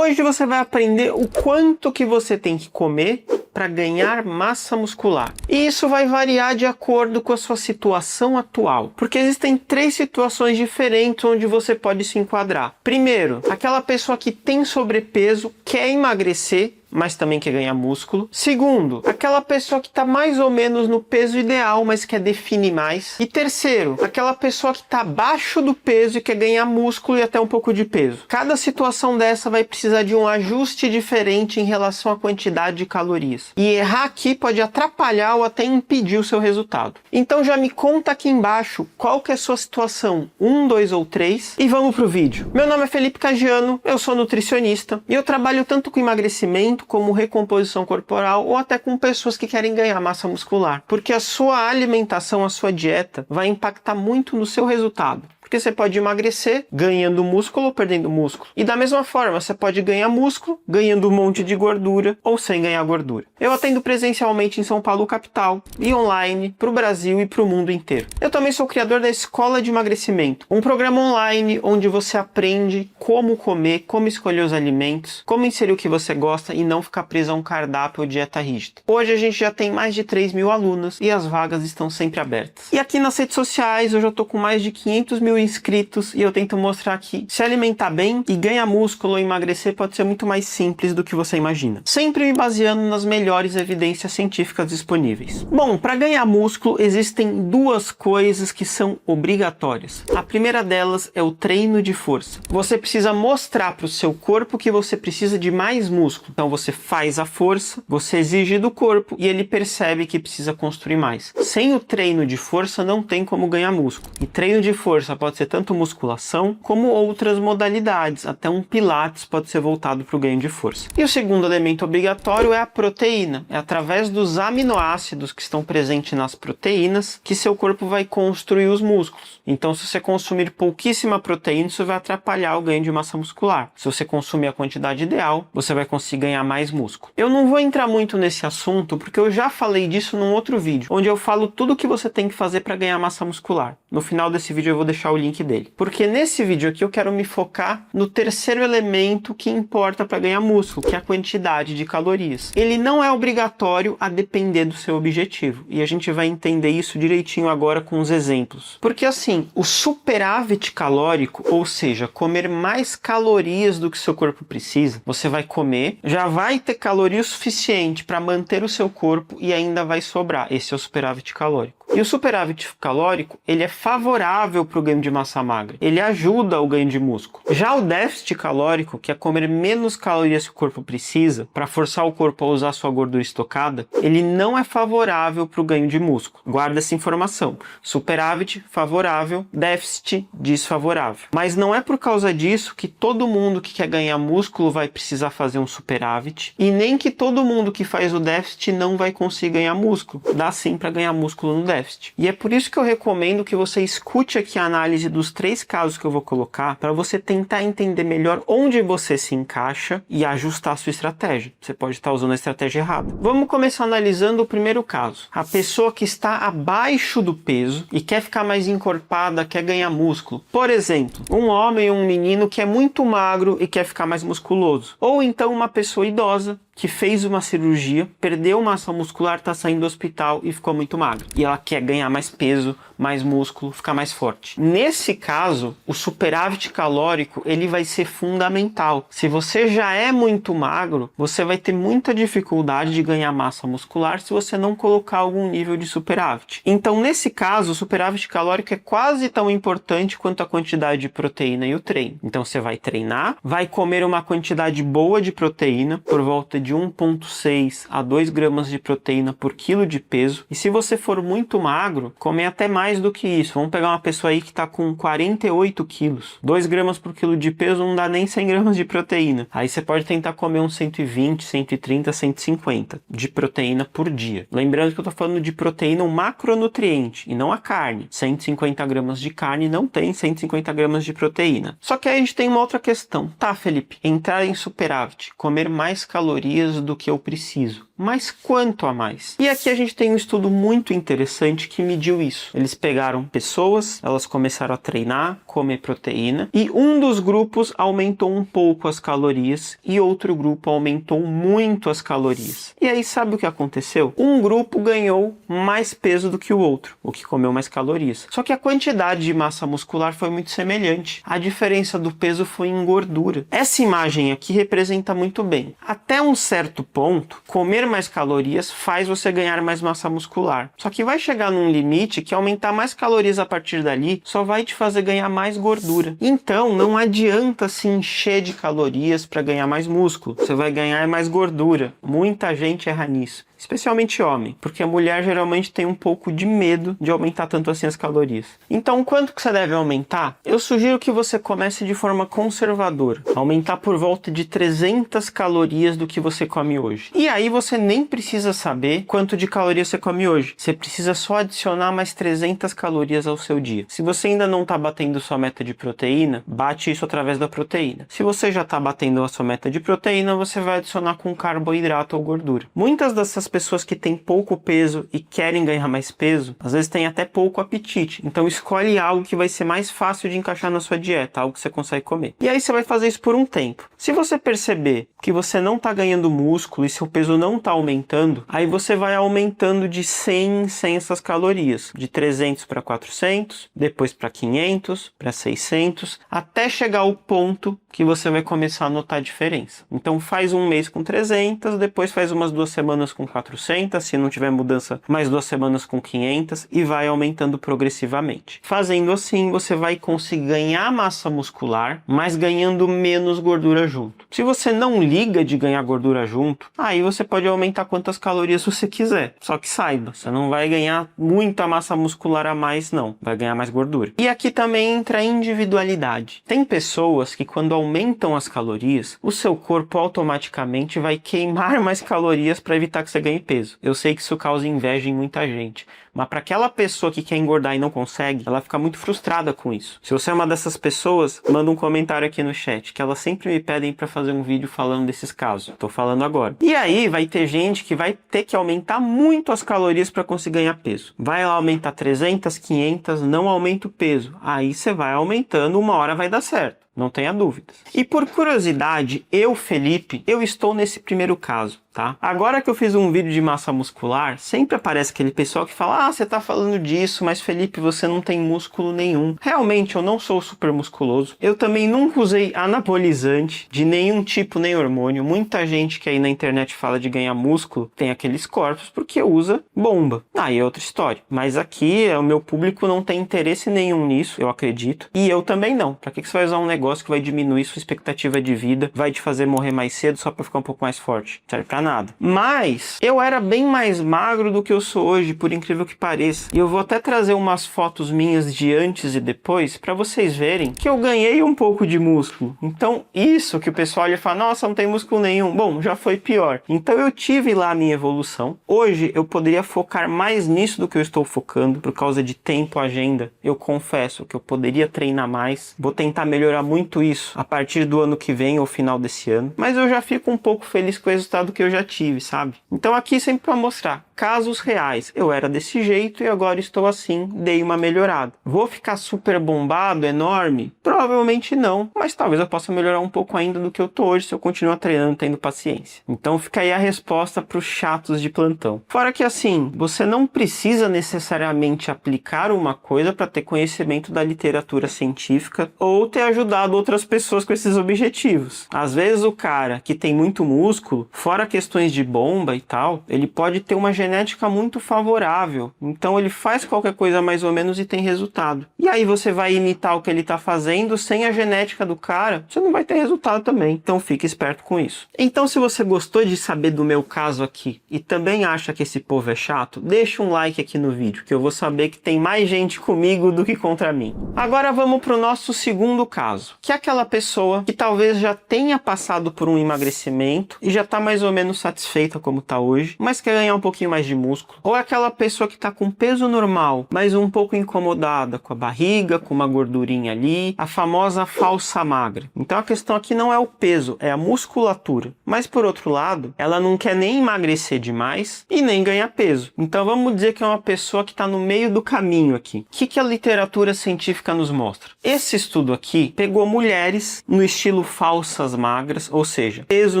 Hoje você vai aprender o quanto que você tem que comer para ganhar massa muscular. E isso vai variar de acordo com a sua situação atual, porque existem 3 situações diferentes onde você pode se enquadrar. Primeiro, aquela pessoa que tem sobrepeso, quer emagrecer, mas também quer ganhar músculo. Segundo, aquela pessoa que está mais ou menos no peso ideal, mas quer definir mais. E terceiro, aquela pessoa que está abaixo do peso e quer ganhar músculo e até um pouco de peso. Cada situação dessa vai precisar de um ajuste diferente em relação à quantidade de calorias. E errar aqui pode atrapalhar ou até impedir o seu resultado. Então já me conta aqui embaixo qual que é a sua situação 1, 2 ou 3 e vamos pro vídeo. Meu nome é Felipe Caggiano, eu sou nutricionista e eu trabalho tanto com emagrecimento como recomposição corporal ou até com pessoas que querem ganhar massa muscular, porque a sua alimentação, a sua dieta vai impactar muito no seu resultado. Porque você pode emagrecer ganhando músculo ou perdendo músculo. E da mesma forma, você pode ganhar músculo ganhando um monte de gordura ou sem ganhar gordura. Eu atendo presencialmente em São Paulo, capital, e online para o Brasil e para o mundo inteiro. Eu também sou criador da Escola de Emagrecimento, um programa online onde você aprende como comer, como escolher os alimentos, como inserir o que você gosta e não ficar preso a um cardápio ou dieta rígida. Hoje a gente já tem mais de 3.000 alunos e as vagas estão sempre abertas. E aqui nas redes sociais eu já estou com mais de 500 mil inscritos e eu tento mostrar que se alimentar bem e ganhar músculo ou emagrecer pode ser muito mais simples do que você imagina. Sempre me baseando nas melhores evidências científicas disponíveis. Bom, para ganhar músculo existem 2 coisas que são obrigatórias. A primeira delas é o treino de força. Você precisa mostrar para o seu corpo que você precisa de mais músculo. Então você faz a força, você exige do corpo e ele percebe que precisa construir mais. Sem o treino de força não tem como ganhar músculo. E treino de força pode ser tanto musculação como outras modalidades, até um pilates pode ser voltado para o ganho de força. E o segundo elemento obrigatório é a proteína. É através dos aminoácidos que estão presentes nas proteínas que seu corpo vai construir os músculos. Então se você consumir pouquíssima proteína, isso vai atrapalhar o ganho de massa muscular. Se você consumir a quantidade ideal, você vai conseguir ganhar mais músculo. Eu não vou entrar muito nesse assunto porque eu já falei disso num outro vídeo, onde eu falo tudo o que você tem que fazer para ganhar massa muscular. No final desse vídeo eu vou deixar o link dele. Porque nesse vídeo aqui eu quero me focar no terceiro elemento que importa para ganhar músculo, que é a quantidade de calorias. Ele não é obrigatório a depender do seu objetivo. E a gente vai entender isso direitinho agora com os exemplos. Porque assim, o superávit calórico, ou seja, comer mais calorias do que seu corpo precisa, você vai comer, já vai ter caloria suficiente para manter o seu corpo e ainda vai sobrar. Esse é o superávit calórico. E o superávit calórico, ele é favorável para o ganho de massa magra. Ele ajuda o ganho de músculo. Já o déficit calórico, que é comer menos calorias que o corpo precisa, para forçar o corpo a usar sua gordura estocada, ele não é favorável para o ganho de músculo. Guarda essa informação. Superávit, favorável. Déficit, desfavorável. Mas não é por causa disso que todo mundo que quer ganhar músculo vai precisar fazer um superávit. E nem que todo mundo que faz o déficit não vai conseguir ganhar músculo. Dá sim para ganhar músculo no déficit. E é por isso que eu recomendo que você escute aqui a análise dos 3 casos que eu vou colocar para você tentar entender melhor onde você se encaixa e ajustar a sua estratégia. Você pode estar usando a estratégia errada. Vamos começar analisando o primeiro caso. A pessoa que está abaixo do peso e quer ficar mais encorpada, quer ganhar músculo. Por exemplo, um homem ou um menino que é muito magro e quer ficar mais musculoso. Ou então uma pessoa idosa que fez uma cirurgia, perdeu massa muscular, está saindo do hospital e ficou muito magro. E ela quer ganhar mais peso, mais músculo, ficar mais forte. Nesse caso, o superávit calórico ele vai ser fundamental. Se você já é muito magro, você vai ter muita dificuldade de ganhar massa muscular se você não colocar algum nível de superávit. Então, nesse caso, o superávit calórico é quase tão importante quanto a quantidade de proteína e o treino. Então, você vai treinar, vai comer uma quantidade boa de proteína, por volta de 1,6 a 2 gramas de proteína por quilo de peso. E se você for muito magro, come até mais do que isso. Vamos pegar uma pessoa aí que está com 48 quilos. 2 gramas por quilo de peso não dá nem 100 gramas de proteína. Aí você pode tentar comer uns 120, 130, 150 de proteína por dia. Lembrando que eu estou falando de proteína, um macronutriente, e não a carne. 150 gramas de carne não tem 150 gramas de proteína. Só que aí a gente tem uma outra questão. Tá, Felipe, entrar em superávit, comer mais calorias do que eu preciso. mas quanto a mais? E aqui a gente tem um estudo muito interessante que mediu isso. Eles pegaram pessoas, elas começaram a treinar, comer proteína, e um dos grupos aumentou um pouco as calorias e outro grupo aumentou muito as calorias. E aí sabe o que aconteceu? Um grupo ganhou mais peso do que o outro, o que comeu mais calorias. Só que a quantidade de massa muscular foi muito semelhante. A diferença do peso foi em gordura. Essa imagem aqui representa muito bem. Até um certo ponto, comer mais calorias faz você ganhar mais massa muscular. Só que vai chegar num limite que aumentar mais calorias a partir dali só vai te fazer ganhar mais gordura. Então não adianta se encher de calorias para ganhar mais músculo. Você vai ganhar mais gordura. Muita gente erra nisso. Especialmente homem, porque a mulher geralmente tem um pouco de medo de aumentar tanto assim as calorias. Então, quanto que você deve aumentar? Eu sugiro que você comece de forma conservadora, aumentar por volta de 300 calorias do que você come hoje. E aí você nem precisa saber quanto de calorias você come hoje. Você precisa só adicionar mais 300 calorias ao seu dia. Se você ainda não está batendo sua meta de proteína, bate isso através da proteína. Se você já está batendo a sua meta de proteína, você vai adicionar com carboidrato ou gordura. Muitas dessas pessoas que têm pouco peso e querem ganhar mais peso, às vezes têm até pouco apetite. Então escolhe algo que vai ser mais fácil de encaixar na sua dieta, algo que você consegue comer. E aí você vai fazer isso por um tempo. Se você perceber que você não está ganhando músculo e seu peso não está aumentando, aí você vai aumentando de 100 em 100 essas calorias, de 300 para 400, depois para 500, para 600, até chegar ao ponto que você vai começar a notar a diferença. Então faz um mês com 300, depois faz umas 2 semanas com 400, se não tiver mudança, mais 2 semanas com 500 e vai aumentando progressivamente. Fazendo assim, você vai conseguir ganhar massa muscular, mas ganhando menos gordura junto. Se você não liga de ganhar gordura junto, aí você pode aumentar quantas calorias você quiser. Só que saiba, você não vai ganhar muita massa muscular a mais, não. Vai ganhar mais gordura. E aqui também entra a individualidade. Tem pessoas que quando aumentam as calorias, o seu corpo automaticamente vai queimar mais calorias para evitar que você ganhe peso. Eu sei que isso causa inveja em muita gente, mas para aquela pessoa que quer engordar e não consegue, ela fica muito frustrada com isso. Se você é uma dessas pessoas, manda um comentário aqui no chat, que elas sempre me pedem para fazer um vídeo falando desses casos. Tô falando agora. E aí vai ter gente que vai ter que aumentar muito as calorias para conseguir ganhar peso. Vai lá aumentar 300, 500, não aumenta o peso. Aí você vai aumentando, uma hora vai dar certo. Não tenha dúvidas. E por curiosidade, eu, Felipe, eu estou nesse primeiro caso, tá? Agora que eu fiz um vídeo de massa muscular, sempre aparece aquele pessoal que fala: ah, você tá falando disso, mas Felipe, você não tem músculo nenhum. Realmente, eu não sou super musculoso. Eu também nunca usei anabolizante de nenhum tipo, nem hormônio. Muita gente que aí na internet fala de ganhar músculo tem aqueles corpos porque usa bomba. Aí é outra história. Mas aqui, o meu público não tem interesse nenhum nisso, eu acredito. E eu também não. Pra que você vai usar um negócio que vai diminuir sua expectativa de vida, vai te fazer morrer mais cedo só pra ficar um pouco mais forte? Serve pra nada. Mas eu era bem mais magro do que eu sou hoje, por incrível que pareça. E eu vou até trazer umas fotos minhas de antes e depois pra vocês verem que eu ganhei um pouco de músculo. Então isso que o pessoal olha e fala: nossa, não tem músculo nenhum. Bom, já foi pior. Então eu tive lá a minha evolução. Hoje eu poderia focar mais nisso do que eu estou focando, por causa de tempo, agenda. Eu confesso que eu poderia treinar mais. Vou tentar melhorar muito isso a partir do ano que vem ou final desse ano, mas eu já fico um pouco feliz com o resultado que eu já tive, sabe? Então aqui sempre para mostrar casos reais. Eu era desse jeito e agora estou assim, dei uma melhorada. Vou ficar super bombado, enorme? Provavelmente não, mas talvez eu possa melhorar um pouco ainda do que eu tô hoje se eu continuar treinando, tendo paciência. Então fica aí a resposta para os chatos de plantão. Fora que assim, você não precisa necessariamente aplicar uma coisa para ter conhecimento da literatura científica ou ter ajudado outras pessoas com esses objetivos. Às vezes o cara que tem muito músculo, fora questões de bomba e tal, ele pode ter uma genética muito favorável. Então ele faz qualquer coisa mais ou menos e tem resultado. E aí você vai imitar o que ele está fazendo sem a genética do cara, você não vai ter resultado também. Então fique esperto com isso. Então se você gostou de saber do meu caso aqui e também acha que esse povo é chato, deixa um like aqui no vídeo, que eu vou saber que tem mais gente comigo do que contra mim. Agora vamos para o nosso segundo caso, que é aquela pessoa que talvez já tenha passado por um emagrecimento e já está mais ou menos satisfeita como está hoje, mas quer ganhar um pouquinho mais de músculo. Ou é aquela pessoa que está com peso normal, mas um pouco incomodada com a barriga, com uma gordurinha ali, a famosa falsa magra. Então a questão aqui não é o peso, é a musculatura. Mas por outro lado, ela não quer nem emagrecer demais e nem ganhar peso. Então vamos dizer que é uma pessoa que está no meio do caminho aqui. O que a literatura científica nos mostra? Esse estudo aqui pegou mulheres no estilo falsas magras, ou seja, peso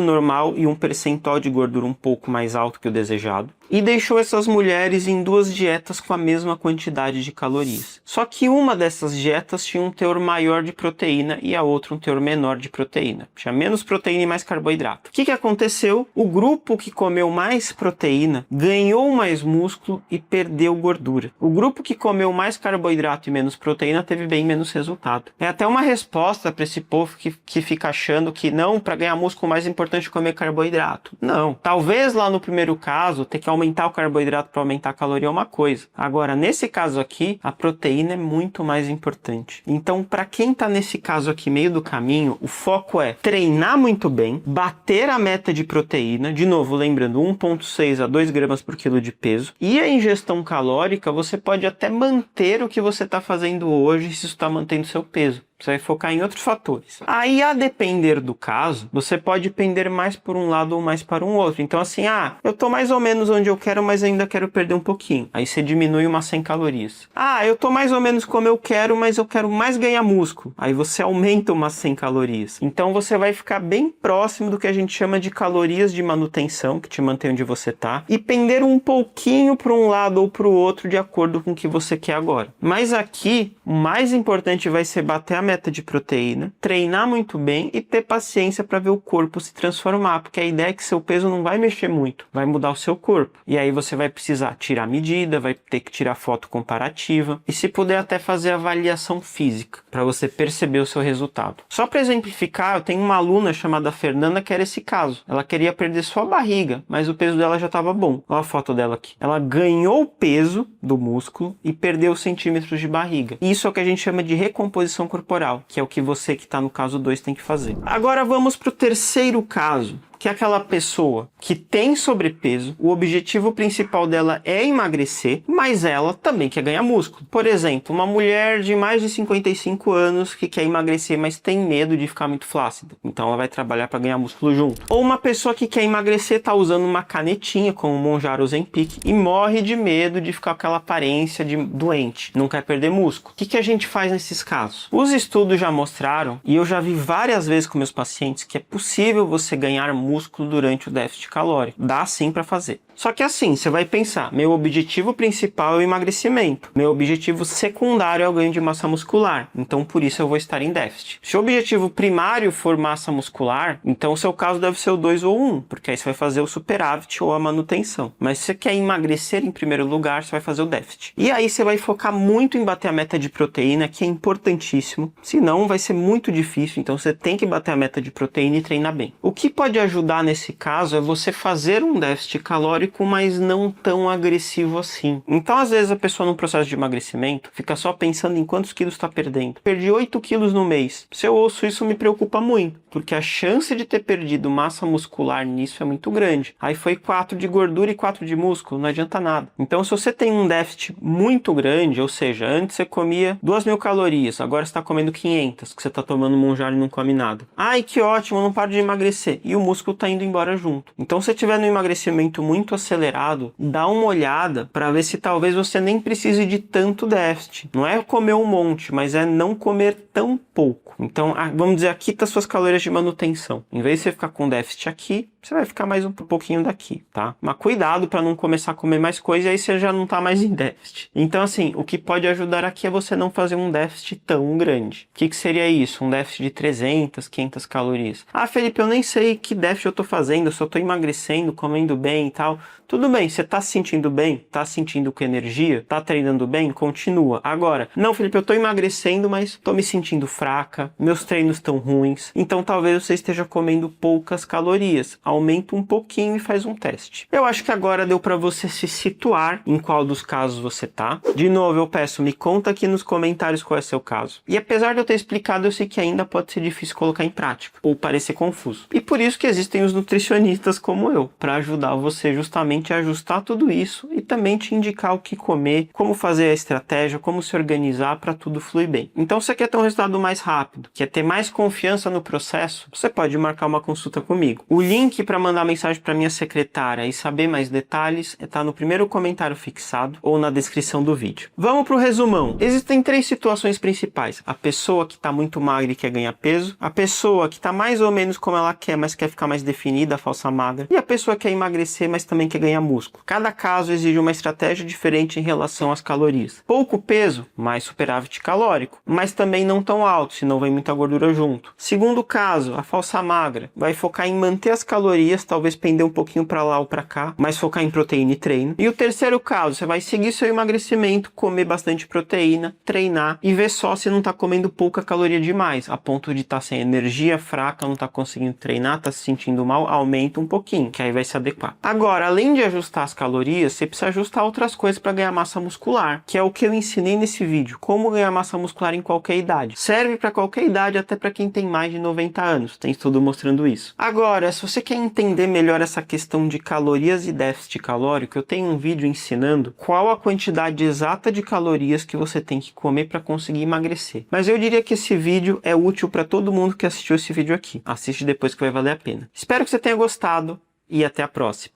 normal e um percentual de gordura um pouco mais alto que o desejado, e deixou essas mulheres em duas dietas com a mesma quantidade de calorias. Só que uma dessas dietas tinha um teor maior de proteína e a outra um teor menor de proteína. Tinha menos proteína e mais carboidrato. O que aconteceu? O grupo que comeu mais proteína ganhou mais músculo e perdeu gordura. O grupo que comeu mais carboidrato e menos proteína teve bem menos resultado. É até uma resposta para esse povo que fica achando que não, para ganhar músculo o mais importante é comer carboidrato. Não. Talvez lá no primeiro caso, ter que aumentar o carboidrato para aumentar a caloria é uma coisa. Agora, nesse caso aqui, a proteína é muito mais importante. Então, para quem está nesse caso aqui, meio do caminho, o foco é treinar muito bem, bater a meta de proteína, de novo, lembrando, 1,6 a 2 gramas por quilo de peso, e a ingestão calórica, você pode até manter o que você está fazendo hoje se isso está mantendo seu peso. Você vai focar em outros fatores. Aí, a depender do caso, você pode pender mais por um lado ou mais para um outro. Então, assim, eu tô mais ou menos onde eu quero, mas ainda quero perder um pouquinho. Aí você diminui umas 100 calorias. Eu tô mais ou menos como eu quero, mas eu quero mais ganhar músculo. Aí você aumenta umas 100 calorias. Então, você vai ficar bem próximo do que a gente chama de calorias de manutenção, que te mantém onde você tá, e pender um pouquinho para um lado ou para o outro de acordo com o que você quer agora. Mas aqui, o mais importante vai ser bater a meta de proteína, treinar muito bem e ter paciência para ver o corpo se transformar, porque a ideia é que seu peso não vai mexer muito, vai mudar o seu corpo. E aí você vai precisar tirar medida, vai ter que tirar foto comparativa e, se puder, até fazer avaliação física para você perceber o seu resultado. Só para exemplificar, eu tenho uma aluna chamada Fernanda que era esse caso. Ela queria perder só a barriga, mas o peso dela já estava bom. Olha a foto dela aqui. Ela ganhou o peso do músculo e perdeu centímetros de barriga. Isso é o que a gente chama de recomposição corporal, que é o que você que está no caso 2 tem que fazer. Agora vamos para o terceiro caso, que é aquela pessoa que tem sobrepeso, o objetivo principal dela é emagrecer, mas ela também quer ganhar músculo. Por exemplo, uma mulher de mais de 55 anos que quer emagrecer, mas tem medo de ficar muito flácida. Então ela vai trabalhar para ganhar músculo junto. Ou uma pessoa que quer emagrecer, tá usando uma canetinha, como o Mounjaro Ozempic, e morre de medo de ficar com aquela aparência de doente, não quer perder músculo. O que a gente faz nesses casos? Os estudos já mostraram, e eu já vi várias vezes com meus pacientes, que é possível você ganhar músculo durante o déficit calórico. Dá sim para fazer. Só que assim, você vai pensar, meu objetivo principal é o emagrecimento. Meu objetivo secundário é o ganho de massa muscular. Então, por isso eu vou estar em déficit. Se o objetivo primário for massa muscular, então o seu caso deve ser o 2 ou 1, porque aí você vai fazer o superávit ou a manutenção. Mas se você quer emagrecer em primeiro lugar, você vai fazer o déficit. E aí você vai focar muito em bater a meta de proteína, que é importantíssimo. Senão vai ser muito difícil, então você tem que bater a meta de proteína e treinar bem. O que pode ajudar nesse caso é você fazer um déficit calórico, mas não tão agressivo assim. Então, às vezes, a pessoa no processo de emagrecimento fica só pensando em quantos quilos está perdendo. Perdi 8 quilos no mês. Se eu ouço isso, me preocupa muito, porque a chance de ter perdido massa muscular nisso é muito grande. Aí foi 4 de gordura e 4 de músculo, não adianta nada. Então, se você tem um déficit muito grande, ou seja, antes você comia 2.000 calorias, agora você está comendo 500, que você está tomando Mounjaro e não come nada. Ai, que ótimo, eu não paro de emagrecer. E o músculo está indo embora junto. Então, se você tiver no emagrecimento muito acelerado, dá uma olhada para ver se talvez você nem precise de tanto déficit. Não é comer um monte, mas é não comer tão pouco. Então, vamos dizer, aqui tá suas calorias de manutenção. Em vez de você ficar com déficit aqui, você vai ficar mais um pouquinho daqui, tá? Mas cuidado para não começar a comer mais coisa e aí você já não tá mais em déficit. Então, assim, o que pode ajudar aqui é você não fazer um déficit tão grande. O que seria isso? Um déficit de 300, 500 calorias. Felipe, eu nem sei que déficit eu tô fazendo, eu só tô emagrecendo, comendo bem e tal. Tudo bem, você tá se sentindo bem? Tá sentindo com energia? Tá treinando bem? Continua. Agora, não, Felipe, eu tô emagrecendo, mas tô me sentindo fraca, meus treinos estão ruins, então talvez você esteja comendo poucas calorias. Aumenta um pouquinho e faz um teste. Eu acho que agora deu para você se situar em qual dos casos você tá. De novo, eu peço, me conta aqui nos comentários qual é o seu caso. E apesar de eu ter explicado, eu sei que ainda pode ser difícil colocar em prática, ou parecer confuso. E por isso que existem os nutricionistas como eu, para ajudar você justamente justamente ajustar tudo isso e também te indicar o que comer, como fazer a estratégia, como se organizar para tudo fluir bem. Então, se você quer ter um resultado mais rápido, quer ter mais confiança no processo, você pode marcar uma consulta comigo. O link para mandar mensagem para minha secretária e saber mais detalhes está no primeiro comentário fixado ou na descrição do vídeo. Vamos para o resumão. Existem 3 situações principais. A pessoa que está muito magra e quer ganhar peso, a pessoa que está mais ou menos como ela quer, mas quer ficar mais definida, a falsa magra, e a pessoa que quer emagrecer, mas também quer ganhar músculo. Cada caso exige uma estratégia diferente em relação às calorias. Pouco peso, mais superávit calórico, mas também não tão alto, senão vem muita gordura junto. Segundo caso, a falsa magra vai focar em manter as calorias, talvez pender um pouquinho para lá ou para cá, mas focar em proteína e treino. E o terceiro caso, você vai seguir seu emagrecimento, comer bastante proteína, treinar e ver só se não está comendo pouca caloria demais, a ponto de estar sem energia, fraca, não está conseguindo treinar, está se sentindo mal, aumenta um pouquinho, que aí vai se adequar. Agora, além de ajustar as calorias, você precisa ajustar outras coisas para ganhar massa muscular, que é o que eu ensinei nesse vídeo, como ganhar massa muscular em qualquer idade. Serve para qualquer idade, até para quem tem mais de 90 anos, tem estudo mostrando isso. Agora, se você quer entender melhor essa questão de calorias e déficit calórico, eu tenho um vídeo ensinando qual a quantidade exata de calorias que você tem que comer para conseguir emagrecer. Mas eu diria que esse vídeo é útil para todo mundo que assistiu esse vídeo aqui. Assiste depois que vai valer a pena. Espero que você tenha gostado e até a próxima.